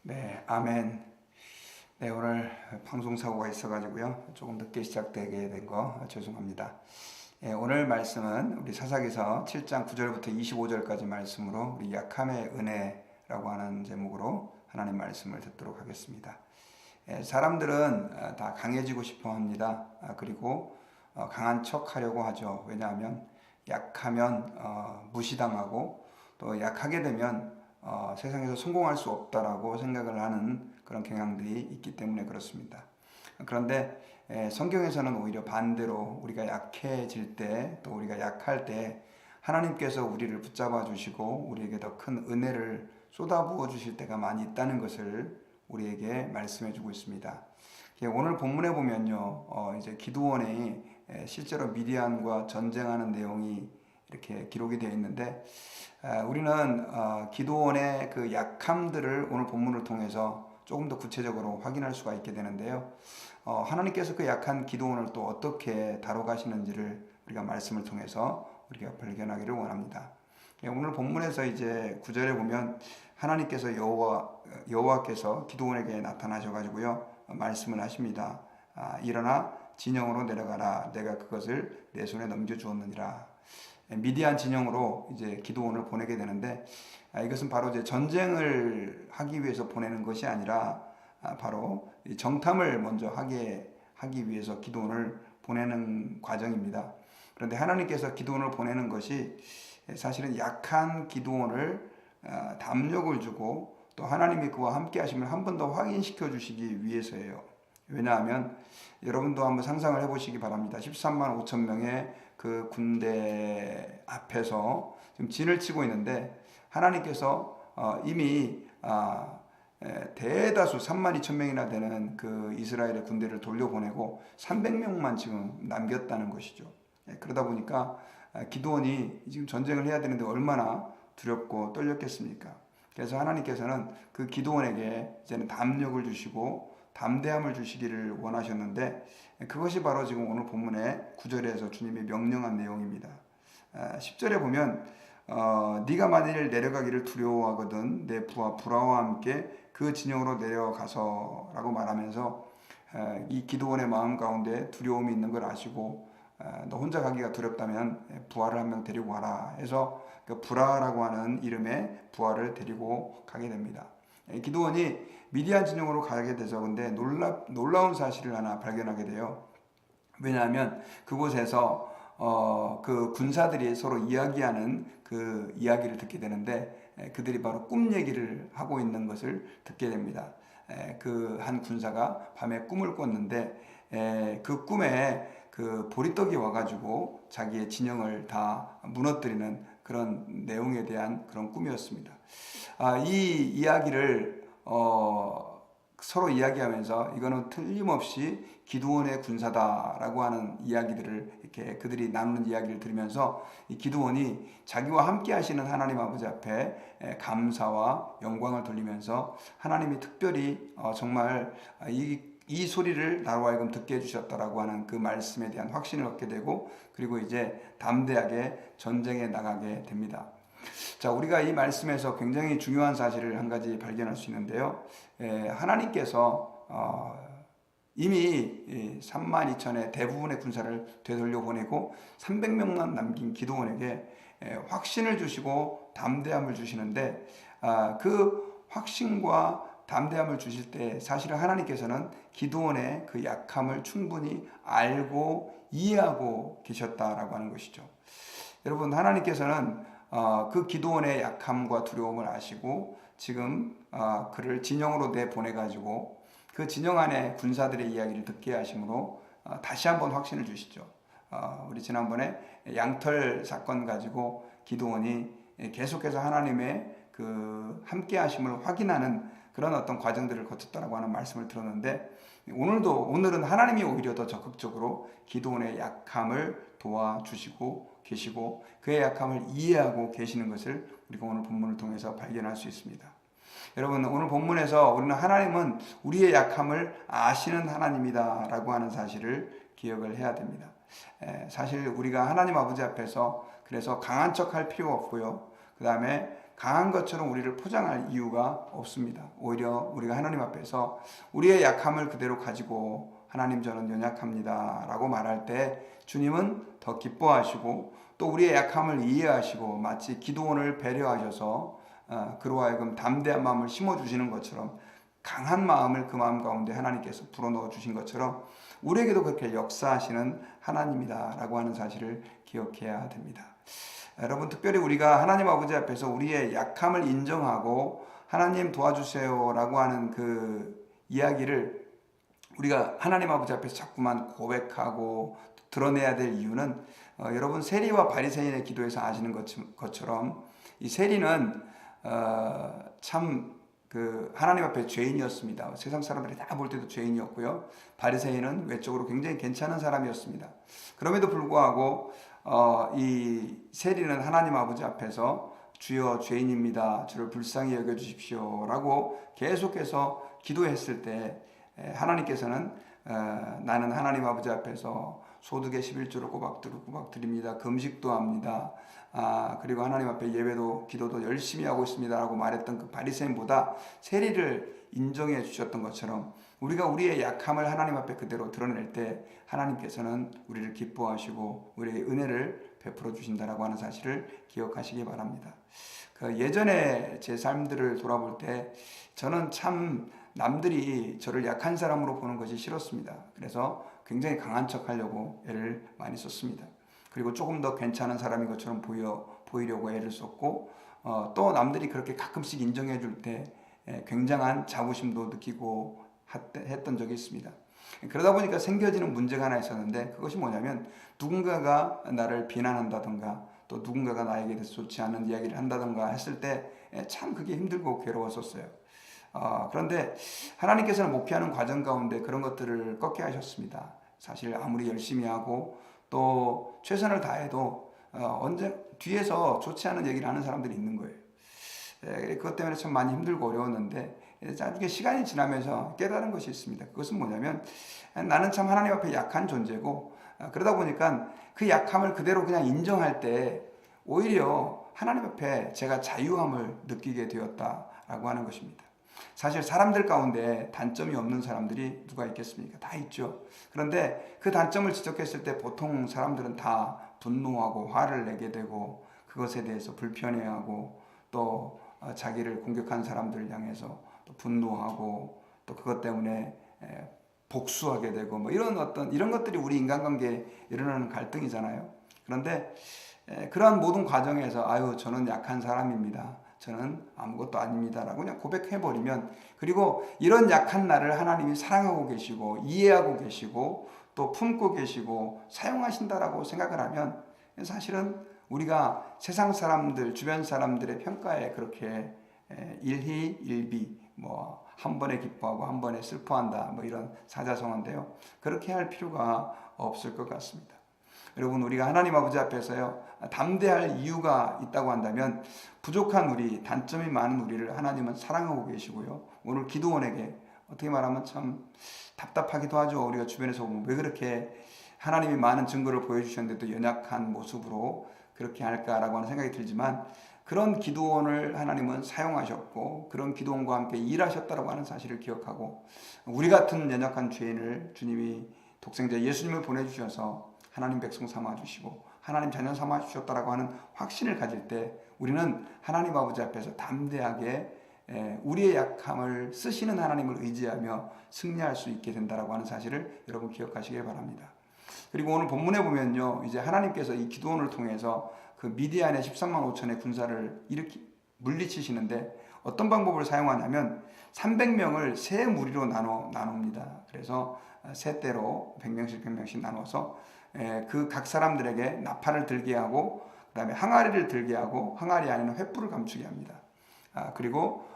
네, 아멘. 네, 오늘 방송 사고가 있어가지고요. 조금 늦게 시작되게 된 거 죄송합니다. 오늘 말씀은 우리 사사기서 7장 9절부터 25절까지 말씀으로 우리 약함의 은혜라고 하는 제목으로 하나님 말씀을 듣도록 하겠습니다. 사람들은 다 강해지고 싶어 합니다. 그리고 강한 척 하려고 하죠. 왜냐하면 약하면 무시당하고 또 약하게 되면 세상에서 성공할 수 없다라고 생각을 하는 그런 경향들이 있기 때문에 그렇습니다. 그런데 성경에서는 오히려 반대로 우리가 약해질 때, 또 우리가 약할 때 하나님께서 우리를 붙잡아 주시고 우리에게 더 큰 은혜를 쏟아부어 주실 때가 많이 있다는 것을 우리에게 말씀해 주고 있습니다. 오늘 본문에 보면요, 이제 기드온이 실제로 미디안과 전쟁하는 내용이 이렇게 기록이 되어 있는데, 우리는 기드온의 그 약함들을 오늘 본문을 통해서 조금 더 구체적으로 확인할 수가 있게 되는데요. 하나님께서 그 약한 기드온을 또 어떻게 다뤄가시는지를 우리가 말씀을 통해서 우리가 발견하기를 원합니다. 오늘 본문에서 이제 9절에 보면 하나님께서 여호와께서 기드온에게 나타나셔가지고요, 말씀을 하십니다. 일어나 진영으로 내려가라. 내가 그것을 내 손에 넘겨주었느니라. 미디안 진영으로 이제 기드온을 보내게 되는데, 이것은 바로 이제 전쟁을 하기 위해서 보내는 것이 아니라 바로 정탐을 먼저 하기 위해서 기드온을 보내는 과정입니다. 그런데 하나님께서 기드온을 보내는 것이 사실은 약한 기드온을 담력을 주고 또 하나님이 그와 함께 하심을 한 번 더 확인시켜 주시기 위해서예요. 왜냐하면 여러분도 한번 상상을 해보시기 바랍니다. 13만 5천 명의 그 군대 앞에서 지금 진을 치고 있는데 하나님께서 이미 대다수 3만 2천 명이나 되는 그 이스라엘의 군대를 돌려보내고 300명만 지금 남겼다는 것이죠. 그러다 보니까 기드온이 지금 전쟁을 해야 되는데 얼마나 두렵고 떨렸겠습니까? 그래서 하나님께서는 그 기드온에게 이제는 담력을 주시고 담대함을 주시기를 원하셨는데, 그것이 바로 지금 오늘 본문의 9절에서 주님이 명령한 내용입니다. 10절에 보면 네가 만일 내려가기를 두려워하거든 내 부하 브라와 함께 그 진영으로 내려가서 라고 말하면서 이 기드온의 마음 가운데 두려움이 있는 걸 아시고, 너 혼자 가기가 두렵다면 부하를 한 명 데리고 와라 해서 그 브라라고 하는 이름의 부하를 데리고 가게 됩니다. 기드온이 미디안 진영으로 가게 돼서 근데 놀라운 사실을 하나 발견하게 돼요. 왜냐하면 그곳에서 그 군사들이 서로 이야기하는 그 이야기를 듣게 되는데, 그들이 바로 꿈 얘기를 하고 있는 것을 듣게 됩니다. 그 한 군사가 밤에 꿈을 꿨는데 그 꿈에 그 보리떡이 와가지고 자기의 진영을 다 무너뜨리는 그런 내용에 대한 그런 꿈이었습니다. 이 이야기를 서로 이야기하면서 이거는 틀림없이 기드온의 군사다라고 하는 이야기들을 이렇게 그들이 나누는 이야기를 들으면서 이 기드온이 자기와 함께 하시는 하나님 아버지 앞에 감사와 영광을 돌리면서 하나님이 특별히 정말 이 소리를 나로 하여금 듣게 해주셨다라고 하는 그 말씀에 대한 확신을 얻게 되고, 그리고 이제 담대하게 전쟁에 나가게 됩니다. 자, 우리가 이 말씀에서 굉장히 중요한 사실을 한 가지 발견할 수 있는데요. 하나님께서 이미 3만 2천의 대부분의 군사를 되돌려 보내고 300명만 남긴 기드온에게 확신을 주시고 담대함을 주시는데, 그 확신과 담대함을 주실 때 사실은 하나님께서는 기드온의 그 약함을 충분히 알고 이해하고 계셨다라고 하는 것이죠. 여러분, 하나님께서는 그 기드온의 약함과 두려움을 아시고 지금 그를 진영으로 내보내가지고 그 진영 안에 군사들의 이야기를 듣게 하심으로 다시 한번 확신을 주시죠. 우리 지난번에 양털 사건 가지고 기드온이 계속해서 하나님의 그 함께 하심을 확인하는 그런 어떤 과정들을 거쳤다라고 하는 말씀을 들었는데, 오늘은 하나님이 오히려 더 적극적으로 기드온의 약함을 도와주시고 계시고 그의 약함을 이해하고 계시는 것을 우리가 오늘 본문을 통해서 발견할 수 있습니다. 여러분, 오늘 본문에서 우리는 하나님은 우리의 약함을 아시는 하나님이다 라고 하는 사실을 기억을 해야 됩니다. 사실 우리가 하나님 아버지 앞에서 그래서 강한 척 할 필요가 없고요. 그 다음에 강한 것처럼 우리를 포장할 이유가 없습니다. 오히려 우리가 하나님 앞에서 우리의 약함을 그대로 가지고 하나님 저는 연약합니다 라고 말할 때 주님은 더 기뻐하시고 또 우리의 약함을 이해하시고 마치 기드온을 배려하셔서 그로 하여금 담대한 마음을 심어주시는 것처럼 강한 마음을 그 마음 가운데 하나님께서 불어넣어 주신 것처럼 우리에게도 그렇게 역사하시는 하나님이다 라고 하는 사실을 기억해야 됩니다. 여러분, 특별히 우리가 하나님 아버지 앞에서 우리의 약함을 인정하고 하나님 도와주세요 라고 하는 그 이야기를 우리가 하나님 아버지 앞에서 자꾸만 고백하고 드러내야 될 이유는 여러분, 세리와 바리새인의 기도에서 아시는 것처럼 이 세리는 참 그 하나님 앞에 죄인이었습니다. 세상 사람들이 다 볼 때도 죄인이었고요. 바리새인은 외적으로 굉장히 괜찮은 사람이었습니다. 그럼에도 불구하고 이 세리는 하나님 아버지 앞에서 주여 죄인입니다. 저를 불쌍히 여겨주십시오 라고 계속해서 기도했을 때 하나님께서는 나는 하나님 아버지 앞에서 소득의 11조를 꼬박 드립니다. 금식도 합니다. 그리고 하나님 앞에 예배도 기도도 열심히 하고 있습니다 라고 말했던 그 바리새인보다 세리를 인정해 주셨던 것처럼 우리가 우리의 약함을 하나님 앞에 그대로 드러낼 때 하나님께서는 우리를 기뻐하시고 우리의 은혜를 베풀어 주신다라고 하는 사실을 기억하시기 바랍니다. 그 예전에 제 삶들을 돌아볼 때 저는 참 남들이 저를 약한 사람으로 보는 것이 싫었습니다. 그래서 굉장히 강한 척 하려고 애를 많이 썼습니다. 그리고 조금 더 괜찮은 사람인 것처럼 보이려고 애를 썼고 또 남들이 그렇게 가끔씩 인정해 줄 때 굉장한 자부심도 느끼고 했던 적이 있습니다. 그러다 보니까 생겨지는 문제가 하나 있었는데 그것이 뭐냐면 누군가가 나를 비난한다던가 또 누군가가 나에게 대해서 좋지 않은 이야기를 한다던가 했을 때 참 그게 힘들고 괴로웠었어요. 그런데 하나님께서는 목회하는 과정 가운데 그런 것들을 꺾게 하셨습니다. 사실 아무리 열심히 하고 또 최선을 다해도 언제 뒤에서 좋지 않은 얘기를 하는 사람들이 있는 거예요. 그것 때문에 참 많이 힘들고 어려웠는데 나중에 시간이 지나면서 깨달은 것이 있습니다. 그것은 뭐냐면 나는 참 하나님 앞에 약한 존재고 그러다 보니까 그 약함을 그대로 그냥 인정할 때 오히려 하나님 앞에 제가 자유함을 느끼게 되었다라고 하는 것입니다. 사실 사람들 가운데 단점이 없는 사람들이 누가 있겠습니까? 다 있죠. 그런데 그 단점을 지적했을 때 보통 사람들은 다 분노하고 화를 내게 되고 그것에 대해서 불편해하고 또 자기를 공격한 사람들을 향해서 또 분노하고 또 그것 때문에 복수하게 되고 뭐 이런 것들이 우리 인간관계에 일어나는 갈등이잖아요. 그런데 그러한 모든 과정에서 아유 저는 약한 사람입니다. 저는 아무것도 아닙니다 라고 그냥 고백해버리면 그리고 이런 약한 나를 하나님이 사랑하고 계시고 이해하고 계시고 또 품고 계시고 사용하신다라고 생각을 하면 사실은 우리가 세상 사람들 주변 사람들의 평가에 그렇게 일희일비 뭐 한 번에 기뻐하고 한 번에 슬퍼한다 뭐 이런 사자성어인데요. 그렇게 할 필요가 없을 것 같습니다. 여러분 우리가 하나님 아버지 앞에서요 담대할 이유가 있다고 한다면 부족한 우리 단점이 많은 우리를 하나님은 사랑하고 계시고요. 오늘 기드온에게 어떻게 말하면 참 답답하기도 하죠. 우리가 주변에서 보면 왜 그렇게 하나님이 많은 증거를 보여주셨는데도 연약한 모습으로 그렇게 할까라고 하는 생각이 들지만 그런 기드온을 하나님은 사용하셨고 그런 기드온과 함께 일하셨다라고 하는 사실을 기억하고 우리 같은 연약한 죄인을 주님이 독생자 예수님을 보내주셔서 하나님 백성 삼아주시고 하나님 자녀 삼아주셨다라고 하는 확신을 가질 때 우리는 하나님 아버지 앞에서 담대하게 우리의 약함을 쓰시는 하나님을 의지하며 승리할 수 있게 된다라고 하는 사실을 여러분 기억하시길 바랍니다. 그리고 오늘 본문에 보면요 이제 하나님께서 이 기드온을 통해서 그 미디안의 13만 5천의 군사를 물리치시는데 어떤 방법을 사용하냐면 300명을 세 무리로 나눕니다. 그래서 세 대로 100명씩 100명씩 나눠서 그 각 사람들에게 나팔을 들게 하고 그 다음에 항아리를 들게 하고 항아리 안에는 횃불을 감추게 합니다. 그리고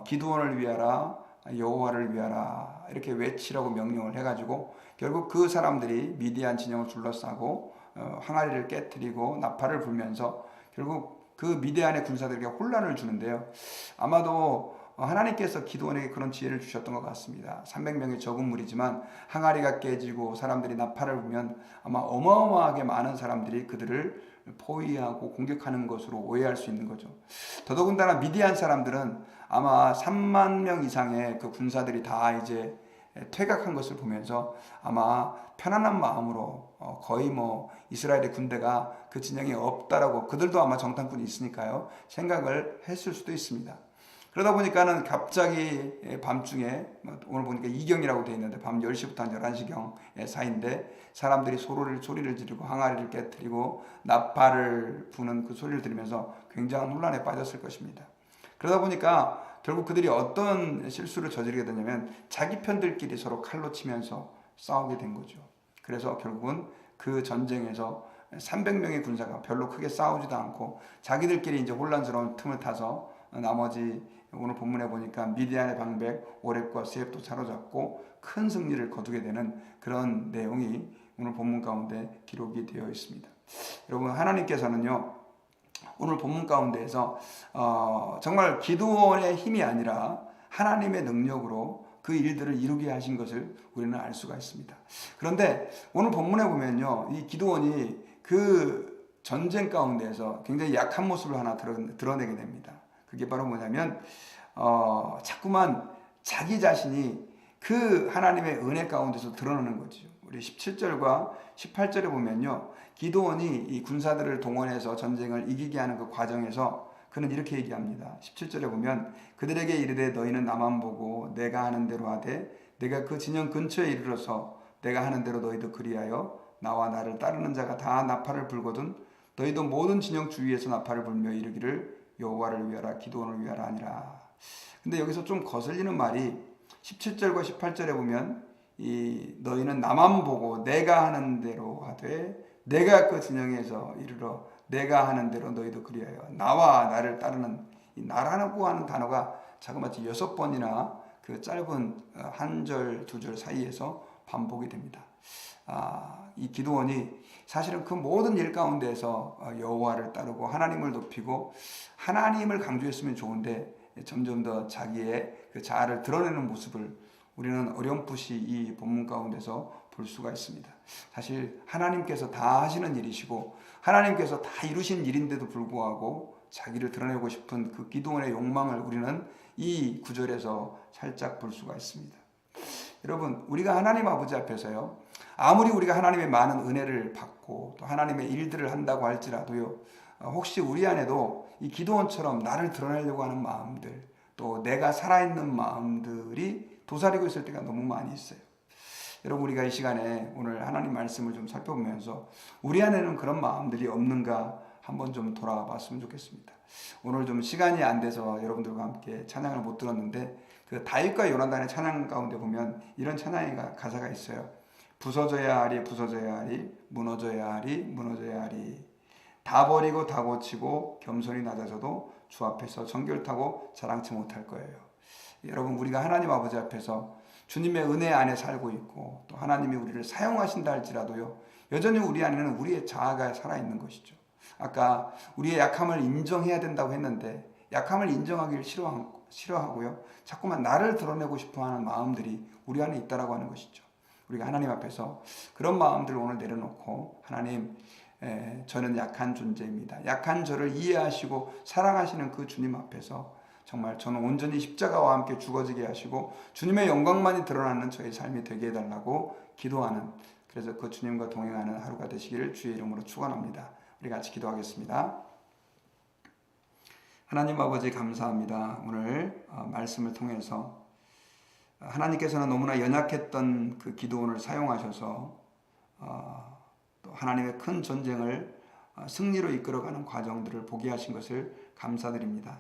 기드온을 위하라 여호와를 위하라 이렇게 외치라고 명령을 해가지고 결국 그 사람들이 미디안 진영을 둘러싸고 항아리를 깨뜨리고 나팔을 불면서 결국 그 미디안의 군사들에게 혼란을 주는데요. 아마도 하나님께서 기드온에게 그런 지혜를 주셨던 것 같습니다. 300명의 적은 무리지만 항아리가 깨지고 사람들이 나팔을 불면 아마 어마어마하게 많은 사람들이 그들을 포위하고 공격하는 것으로 오해할 수 있는 거죠. 더더군다나 미디안 사람들은 아마 3만 명 이상의 그 군사들이 다 이제 퇴각한 것을 보면서 아마 편안한 마음으로 거의 뭐 이스라엘의 군대가 그 진영에 없다라고, 그들도 아마 정탐꾼이 있으니까요, 생각을 했을 수도 있습니다. 그러다 보니까는 갑자기 밤중에, 오늘 보니까 2경이라고 되어 있는데 밤 10시부터 한 11시경 사이인데 사람들이 소리를 지르고 항아리를 깨뜨리고 나팔을 부는 그 소리를 들으면서 굉장한 혼란에 빠졌을 것입니다. 그러다 보니까 결국 그들이 어떤 실수를 저지르게 되냐면 자기 편들끼리 서로 칼로 치면서 싸우게 된 거죠. 그래서 결국은 그 전쟁에서 300명의 군사가 별로 크게 싸우지도 않고 자기들끼리 이제 혼란스러운 틈을 타서 나머지, 오늘 본문에 보니까 미디안의 방백 오렙과 세렙도 사로잡고 큰 승리를 거두게 되는 그런 내용이 오늘 본문 가운데 기록이 되어 있습니다. 여러분, 하나님께서는요, 오늘 본문 가운데에서 정말 기드온의 힘이 아니라 하나님의 능력으로 그 일들을 이루게 하신 것을 우리는 알 수가 있습니다. 그런데 오늘 본문에 보면요, 이 기드온이 그 전쟁 가운데에서 굉장히 약한 모습을 하나 드러내게 됩니다. 그게 바로 뭐냐면 자꾸만 자기 자신이 그 하나님의 은혜 가운데서 드러나는 거죠. 우리 17절과 18절에 보면요, 기드온이 이 군사들을 동원해서 전쟁을 이기게 하는 그 과정에서 그는 이렇게 얘기합니다. 17절에 보면 그들에게 이르되 너희는 나만 보고 내가 하는 대로 하되 내가 그 진영 근처에 이르러서 내가 하는 대로 너희도 그리하여 나와 나를 따르는 자가 다 나팔을 불거든 너희도 모든 진영 주위에서 나팔을 불며 이르기를 여호와를 위하라 기드온을 위하라 하니라. 근데 여기서 좀 거슬리는 말이 17절과 18절에 보면 이 너희는 나만 보고 내가 하는 대로 하되 내가 그 진영에서 이르러 내가 하는 대로 너희도 그리하여 나와 나를 따르는, 이 나라고 하는 단어가 자그마치 6번이나 그 짧은 한 절, 두 절 사이에서 반복이 됩니다. 이 기드온이 사실은 그 모든 일 가운데서 여호와를 따르고 하나님을 높이고 하나님을 강조했으면 좋은데 점점 더 자기의 그 자아를 드러내는 모습을 우리는 어렴풋이 이 본문 가운데서 볼 수가 있습니다. 사실 하나님께서 다 하시는 일이시고 하나님께서 다 이루신 일인데도 불구하고 자기를 드러내고 싶은 그 기드온의 욕망을 우리는 이 구절에서 살짝 볼 수가 있습니다. 여러분, 우리가 하나님 아버지 앞에서요, 아무리 우리가 하나님의 많은 은혜를 받고 또 하나님의 일들을 한다고 할지라도요, 혹시 우리 안에도 이 기드온처럼 나를 드러내려고 하는 마음들, 또 내가 살아있는 마음들이 도사리고 있을 때가 너무 많이 있어요. 여러분, 우리가 이 시간에 오늘 하나님 말씀을 좀 살펴보면서 우리 안에는 그런 마음들이 없는가 한번 좀 돌아봤으면 좋겠습니다. 오늘 좀 시간이 안 돼서 여러분들과 함께 찬양을 못 들었는데 그 다윗과 요나단의 찬양 가운데 보면 이런 찬양의 가사가 있어요. 부서져야 하리 부서져야 하리 무너져야 하리 무너져야 하리 다 버리고 다 고치고 겸손히 낮아져도 주 앞에서 정결타고 자랑치 못할 거예요. 여러분, 우리가 하나님 아버지 앞에서 주님의 은혜 안에 살고 있고 또 하나님이 우리를 사용하신다 할지라도요, 여전히 우리 안에는 우리의 자아가 살아있는 것이죠. 아까 우리의 약함을 인정해야 된다고 했는데 약함을 인정하기를 싫어하고요, 자꾸만 나를 드러내고 싶어하는 마음들이 우리 안에 있다라고 하는 것이죠. 우리가 하나님 앞에서 그런 마음들을 오늘 내려놓고 하나님, 저는 약한 존재입니다. 약한 저를 이해하시고 사랑하시는 그 주님 앞에서 정말 저는 온전히 십자가와 함께 죽어지게 하시고 주님의 영광만이 드러나는 저의 삶이 되게 해달라고 기도하는, 그래서 그 주님과 동행하는 하루가 되시기를 주의 이름으로 축원합니다. 우리 같이 기도하겠습니다. 하나님 아버지, 감사합니다. 오늘 말씀을 통해서 하나님께서는 너무나 연약했던 그 기드온을 사용하셔서 또 하나님의 큰 전쟁을 승리로 이끌어가는 과정들을 보게 하신 것을 감사드립니다.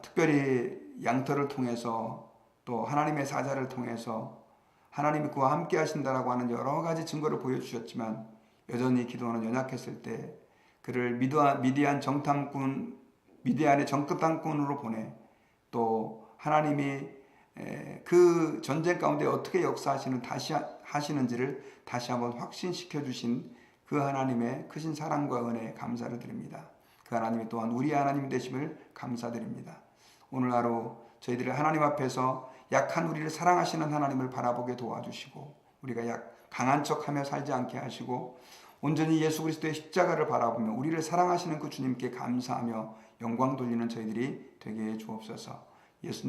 특별히 양털을 통해서 또 하나님의 사자를 통해서 하나님이 그와 함께 하신다라고 하는 여러 가지 증거를 보여주셨지만 여전히 기드온은 연약했을 때 그를 미디안의 정탐꾼으로 보내 또 하나님이 그 전쟁 가운데 어떻게 하시는지를 다시 한번 확신시켜 주신 그 하나님의 크신 사랑과 은혜에 감사를 드립니다. 그 하나님이 또한 우리 하나님 되심을 감사드립니다. 오늘 하루 저희들이 하나님 앞에서 약한 우리를 사랑하시는 하나님을 바라보게 도와주시고 우리가 강한 척하며 살지 않게 하시고 온전히 예수 그리스도의 십자가를 바라보며 우리를 사랑하시는 그 주님께 감사하며 영광 돌리는 저희들이 되게 해 주옵소서. 예수님